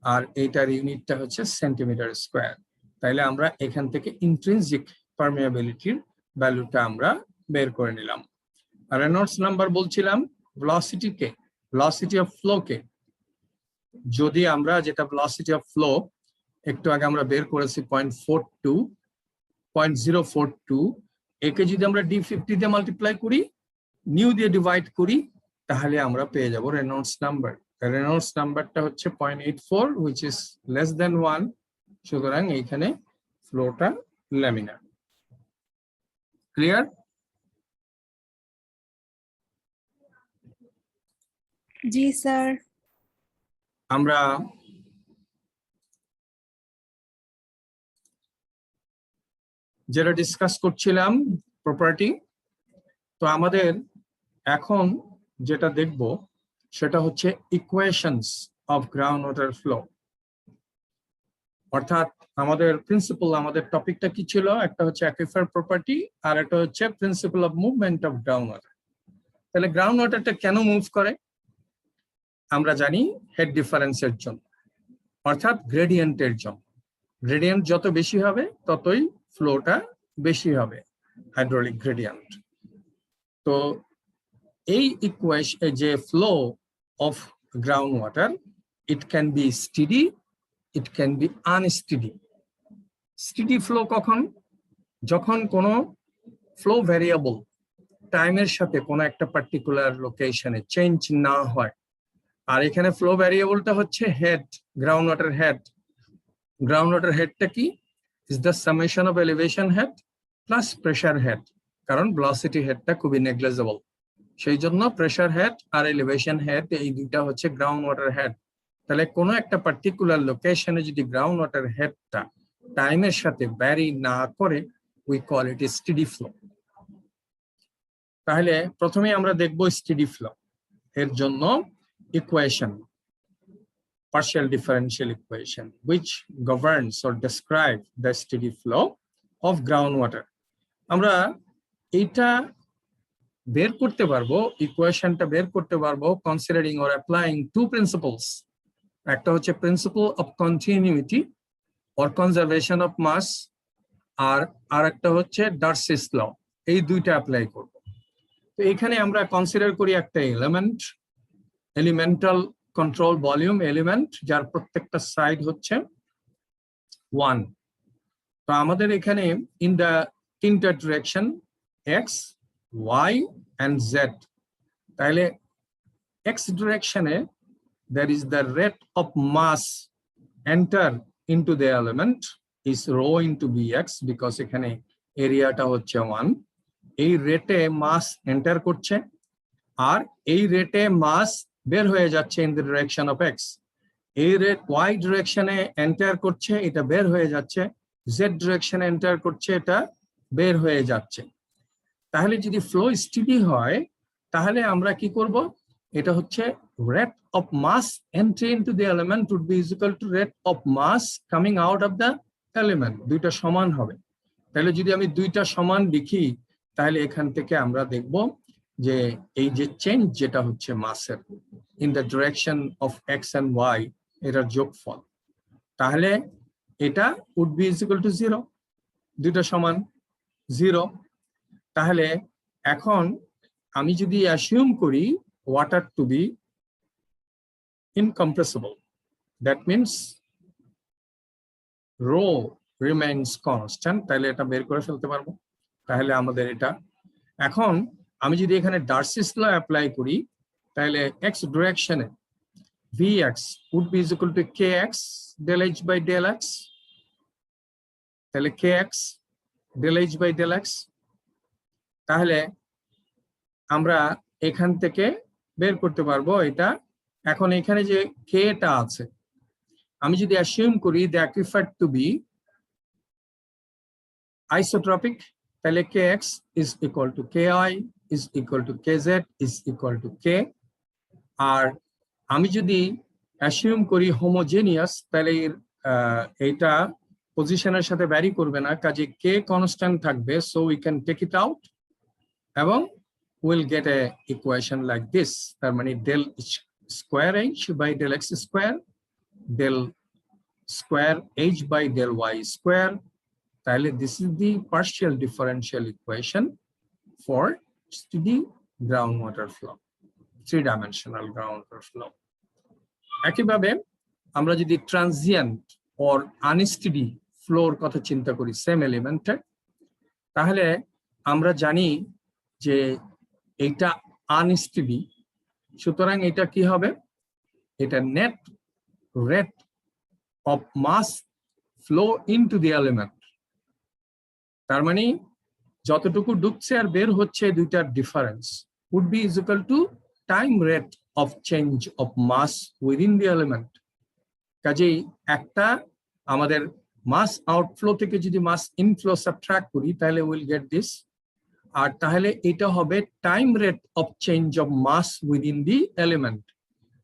S1: আর এইটার ইউনিটটা হচ্ছে সেন্টিমিটার স্কয়ার। তাহলে আমরা এখান থেকে ইন্ট্রিনসিক পারমিয়াবিলিটির ভ্যালুটা আমরা বের করে নিলাম। আর রেনল্ডস নাম্বার বলছিলাম ভেলোসিটি কে, ভেলোসিটি অফ ফ্লো কে, যদি আমরা যেটা ভেলোসিটি অফ ফ্লো একটু আগে আমরা বের করেছি 0.42, একে যদি আমরা D50 দিয়ে মাল্টিপ্লাই করি, নিউ দিয়ে ডিভাইড করি, তাহলে আমরা পেয়ে যাব রেনল্ডস নাম্বার। রেনল্ডস নাম্বারটা হচ্ছে 0.84, which is less than 1, সুতরাং এইখানে ফ্লোটা ল্যামিনার। ক্লিয়ার?
S2: জি স্যার।
S1: আমরা যেটা ডিসকাস করছিলাম প্রপার্টি, তো আমাদের এখন যেটা দেখব সেটা হচ্ছে equations of ground water flow. অর্থাৎ আমাদের প্রিন্সিপাল, আমাদের টপিকটা কি ছিল? একটা হচ্ছে অ্যাকুইফার প্রপার্টি আর একটা হচ্ছে principal of movement of ground water. তাহলে গ্রাউন্ড ওয়াটারটা কেন মুভ করে? আমরা জানি হেড ডিফারেন্সের জন্য, অর্থাৎ গ্রেডিয়েন্টের জন্য। গ্রেডিয়েন্ট যত বেশি হবে ততই ফ্লোটা বেশি হবে, হাইড্রোলিক গ্রেডিয়েন্ট। তো এই ইকুয়েশন, যে flow of ground water, it can be steady, it can be unsteady. Steady flow কখন? যখন কোনো ফ্লো ভ্যারিয়েবল টাইমের সাথে কোনো একটা পার্টিকুলার লোকেশনে চেঞ্জ না হয়। আর এখানে ফ্লো ভ্যারিয়েবলটা হচ্ছে head, ground water head. Ground water হেডটা কি? Is the summation of elevation head plus pressure head, কারণ ভেলোসিটি হেডটা খুবই নেগলিজেবল। সেই জন্য প্রেসার হেড আর এলিভেশন হেড, এই দুইটা হচ্ছে গ্রাউন্ড ওয়াটার হেড। তাহলে কোনো একটা পার্টিকুলার লোকেশনে যদি গ্রাউন্ড ওয়াটার হেডটা টাইমের সাথে ভ্যারি না করে, we call it steady flow. তাহলে প্রথমে আমরা দেখব স্টেডি ফ্লো। এর জন্য equation, partial differential equation which governs or describes the steady flow of groundwater. আমরা এইটা বের করতে পারবো, ইকুয়েশনটা বের করতে পারবো considering or applying two principles. একটা হচ্ছে principal of continuity or conservation of mass, আর একটা হচ্ছে ডার্সিস ল। এই দুইটা অ্যাপ্লাই করব। তো এখানে আমরা কনসিডার করি একটা element, elemental control volume element, যার প্রত্যেকটা সাইড হচ্ছে 1। তো আমাদের এখানে ইন দ্য তিনটা direction X, Y and Z. তাহলে এক্স ডিরেকশনে there is the rate of mass enter into the element is rho into bx, because এখানে এরিয়াটা হচ্ছে 1। এই রেটে মাস এন্টার করছে আর এই রেটে মাস বের হয়ে যাচ্ছে in the direction of x. এই রেট ওয়াই ডিরেকশনে এন্টার করছে, এটা বের হয়ে যাচ্ছে। জেড ডিরেকশনে এন্টার করছে, এটা বের হয়ে যাচ্ছে। তাহলে যদি ফ্লো স্টেডি হয় তাহলে আমরা কি করব? এটা হচ্ছে rate of mass entry into the element would be equal to rate of mass coming out of the element. দুইটা সমান হবে। তাহলে যদি আমি দুইটা সমান লিখি তাহলে এখান থেকে আমরা দেখব যে এই যে চেঞ্জ যেটা হচ্ছে মাসের in the direction of X and Y, এটার যোগফল, তাহলে এটা উড বি ইকুয়াল টু 0। দুইটা সমান 0। তাহলে এখন আমি যদি অ্যাসিউম করি water to be incompressible, that means rho remains constant, তাহলে এটা বের করে ফেলতে পারবো। তাহলে আমাদের এটা এখন আমি যদি এখানে ডার্সিস ল অ্যাপ্লাই করি তাহলে x ডিরেকশনে vx would be equal to kx del h by del x, তাহলে kx del h by del x। তাহলে আমরা এখান থেকে বের করতে পারবো এটা। এখন এখানে যে k টা আছে, আমি যদি অ্যাসিউম করি the aquifer to be isotropic, তাহলে kx is equal to ki is equal to kz is equal to k। আর আমি যদি অ্যাসিউম করি হোমোজেনিয়াস, তাহলে এইটা পজিশনের সাথে ভ্যারি করবে না, কাজে k কনস্ট্যান্ট থাকবে, so we can take it out এবং will get a equation like this. তার মানে del square h by del x square del square h by del y square. তাহলে this is the partial differential equation for steady groundwater flow, 3-dimensional groundwater flow. একইভাবে আমরা যদি transient or unsteady floor কথা চিন্তা করি same এলিমেন্টের, তাহলে আমরা জানি যে এইটা আনস্টেডি, সুতরাং এটা কি হবে? এটা net rate of mass flow into the element। তার মানে যতটুকু ঢুকছে আর বের হচ্ছে দুইটার difference would be is equal to time rate of change of mass within the element। কাজেই একটা আমাদের মাস আউটফ্লো থেকে যদি মাস ইনফ্লো সাবট্রাক্ট করি তাহলে উইল গেট দিস, আর তাহলে এটা হবে time rate of change of mass within the element,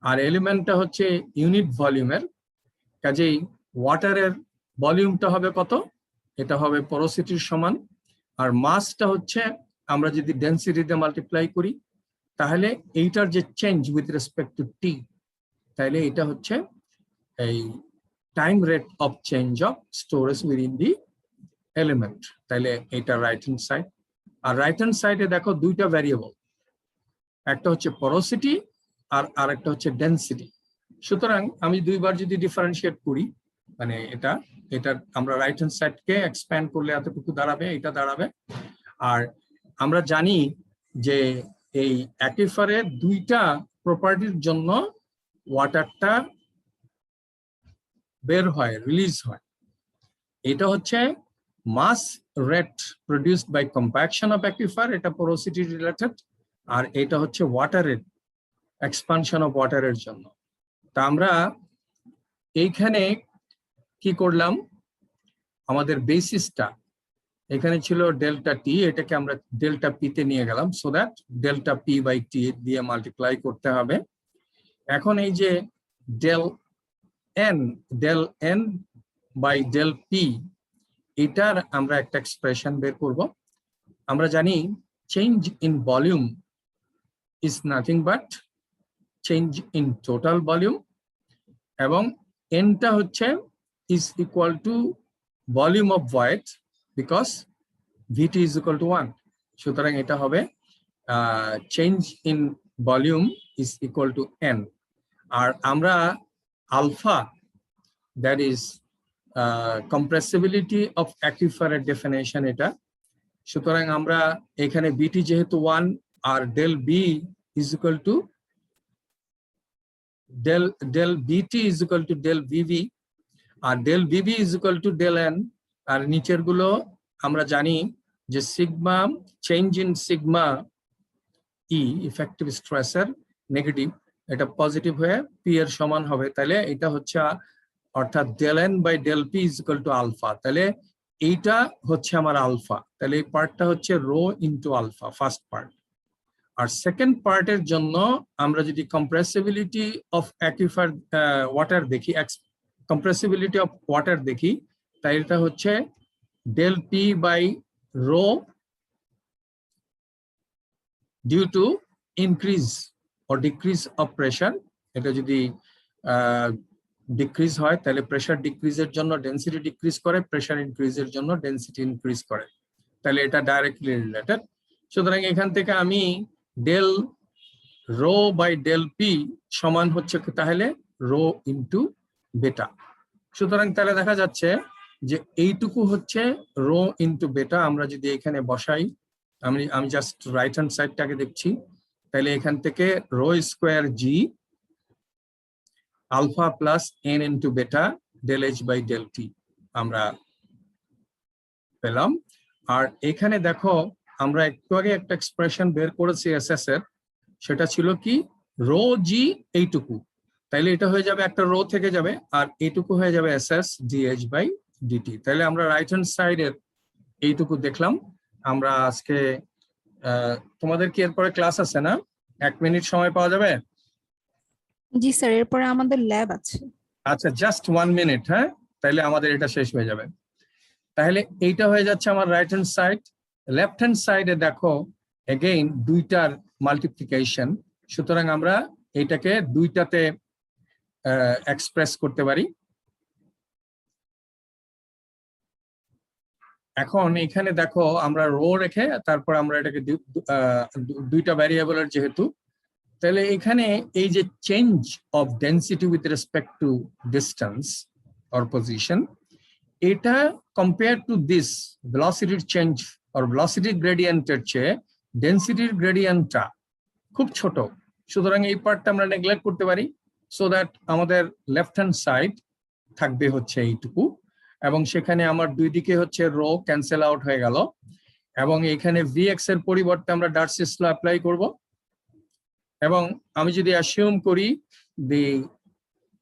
S1: আর এলিমেন্টটা হচ্ছে ইউনিট ভলিউমের। কাজেই ওয়াটারের ভলিউমটা হবে কত, এটা হবে পোরোসিটির সমান, আর মাসটা হচ্ছে আমরা যদি ডেনসিটিতে মাল্টিপ্লাই করি তাহলে এইটার যে চেঞ্জ উইথ রেসপেক্ট টু টি, তাহলে এটা হচ্ছে এই time rate of change of storage within the element. তাহলে এটা রাইট হ্যান্ড সাইড। আর রাইট হ্যান্ড সাইডে দেখো দুইটা ভ্যারিয়েবল, একটা হচ্ছে পোরোসিটি আর আরেকটা হচ্ছে ডেনসিটি। সুতরাং আমি দুইবার যদি ডিফারেন্সিয়েট করি মানে এটা আমরা রাইট হ্যান্ড সাইডকে এক্সপ্যান্ড করলে এতটুকু দাঁড়াবে, এটা দাঁড়াবে। আর আমরা জানি যে এই অ্যাকুইফারের দুইটা প্রপার্টির জন্য ওয়াটারটা বের হয়, রিলিজ হয়। এটা হচ্ছে mass rate produced by compaction of aquifer, এটা পোরোসিটি রিলেটেড, আর এটা হচ্ছে ওয়াটারের এক্সপানশন অফ ওয়াটারের জন্য। তা আমরা এইখানে কি করলাম, আমাদের বেসিসটা এখানে ছিল ডেল্টা টি, এটাকে আমরা ডেল্টা পি তে নিয়ে গেলাম, so that delta P by T দিয়ে মাল্টিপ্লাই করতে হবে। এখন এই যে del N by del P, এটার আমরা একটা এক্সপ্রেশন বের করব। আমরা জানি change in volume is nothing but change in total volume, এবং এনটা হচ্ছে is equal to volume of void because VT is equal to 1. সুতরাং এটা হবে change in volume is equal to n, আর আমরা alpha that is compressibility of aquifer definition এটা। সুতরাং আমরা এখানে BT যেহেতু 1 আর del B is equal to del BT is equal to del VV, R del VV is equal to del n, আর নিচের গুলো আমরা জানি যে sigma change in sigma E effective স্ট্রেসের নেগেটিভ, এটা পজিটিভ হয়ে পি এর সমান হবে। তাহলে এটা হচ্ছে অর্থাৎ del N by del P is equal to alpha. তাহলে এইটা হচ্ছে আমার আলফা, তাহলে এই পার্টটা হচ্ছে rho into alpha first part. আর সেকেন্ড পার্টের জন্য আমরা যদি কম্প্রেসিবিলিটি অফ অ্যাকুইফার ওয়াটার দেখি, কম্প্রেসিবিলিটি অফ ওয়াটার দেখি, তাই এটা হচ্ছে del P by rho due to increase or decrease of pressure। এটা যদি ডিক্রিজ হয় তাহলে প্রেসার ডিক্রিজের জন্য ডেনসিটি ডিক্রিজ করে, প্রেসার ইনক্রিজের জন্য ডেনসিটি ইনক্রিজ করে, তাহলে এটা ডাইরেক্টলি রিলেটেড। সুতরাং এখান থেকে আমি del rho by del P সমান হচ্ছে তাহলে রো ইন্টু বেটা। সুতরাং তাহলে দেখা যাচ্ছে যে এইটুকু হচ্ছে রো ইনটু বেটা। আমরা যদি এখানে বসাই, আমি জাস্ট রাইট হ্যান্ড সাইডটাকে দেখছি, তাহলে এখান থেকে rho square G alpha plus N into beta del H by del T আমরা পেলাম। আর এখানে দেখো আমরা একটু আগে একটা এক্সপ্রেশন বের করেছি এসএস এর, সেটা ছিল কি রো জি এইটুকু, তাইলে এটা হয়ে যাবে একটা রো থেকে যাবে, আর এইটুকু হয়ে যাবে এসএস ডিএইচ বাই ডিটি। তাহলে আমরা রাইট হ্যান্ড সাইডের এইটুকু দেখলাম। আমরা আজকে তোমাদের কি এরপরে ক্লাস আছে না? 1 মিনিট সময় পাওয়া যাবে?
S2: জি স্যার, এরপরে আমাদের ল্যাব আছে।
S1: আচ্ছা, জাস্ট 1 মিনিট। হ্যাঁ, তাহলে আমাদের এটা শেষ হয়ে যাবে। তাহলে এইটা হয়ে যাচ্ছে আমার right hand side. Left hand সাইডে দেখো এগেইন দুইটার মাল্টিপ্লিকেশন, সুতরাং আমরা এইটাকে দুইটাতে এক্সপ্রেস করতে পারি। এখন এখানে দেখো আমরা রো রেখে তারপর আমরা এটাকে দুইটা ভ্যারিয়েবলের যেহেতু, তাহলে এখানে এই যে change of density with respect to distance or position, এটা কম্পেয়ার টু দিস ভেলোসিটির চেঞ্জ অর ভেলোসিটি গ্রেডিয়েন্টের চেয়ে ডেনসিটির গ্রেডিয়েন্টটা খুব ছোট। সুতরাং এই পার্টটা আমরা নেগলেক্ট করতে পারি, সো দ্যাট আমাদের লেফট হ্যান্ড সাইড থাকবে হচ্ছে এইটুকু, এবং সেখানে আমার দুই দিকে হচ্ছে রো ক্যান্সেল আউট হয়ে গেল। এবং এখানে Vx এর পরিবর্তে আমরা ডার্সিস ল অ্যাপ্লাই করব এবং আমি যদি অ্যাসিউম করি the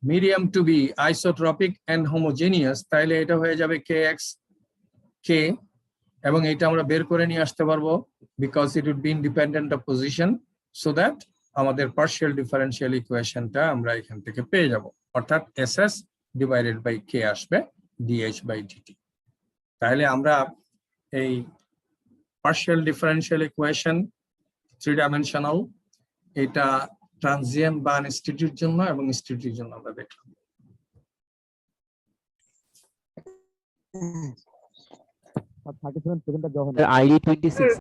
S1: medium to be isotropic and homogeneous, তাহলে এটা হয়ে যাবে kx k, এবং এটা আমরা বের করে নিয়ে আসতে পারবো because it would be independent of position, so that আমাদের পার্শিয়াল ডিফারেন্সিয়াল ইকুয়েশনটা আমরা এখান থেকে পেয়ে যাব, অর্থাৎ এসএস ডিভাইডেড বাই কে আসবে ডিএইচ বাই ডিটি। তাহলে আমরা এই পার্শিয়াল ডিফারেন্সিয়াল ইকুয়েশন 3 ডাইমেনশনাল, এটা ট্রানজিয়েন্ট বা আনস্টেডির জন্য এবং স্টেডির জন্য আমরা দেখলাম।
S3: ID 26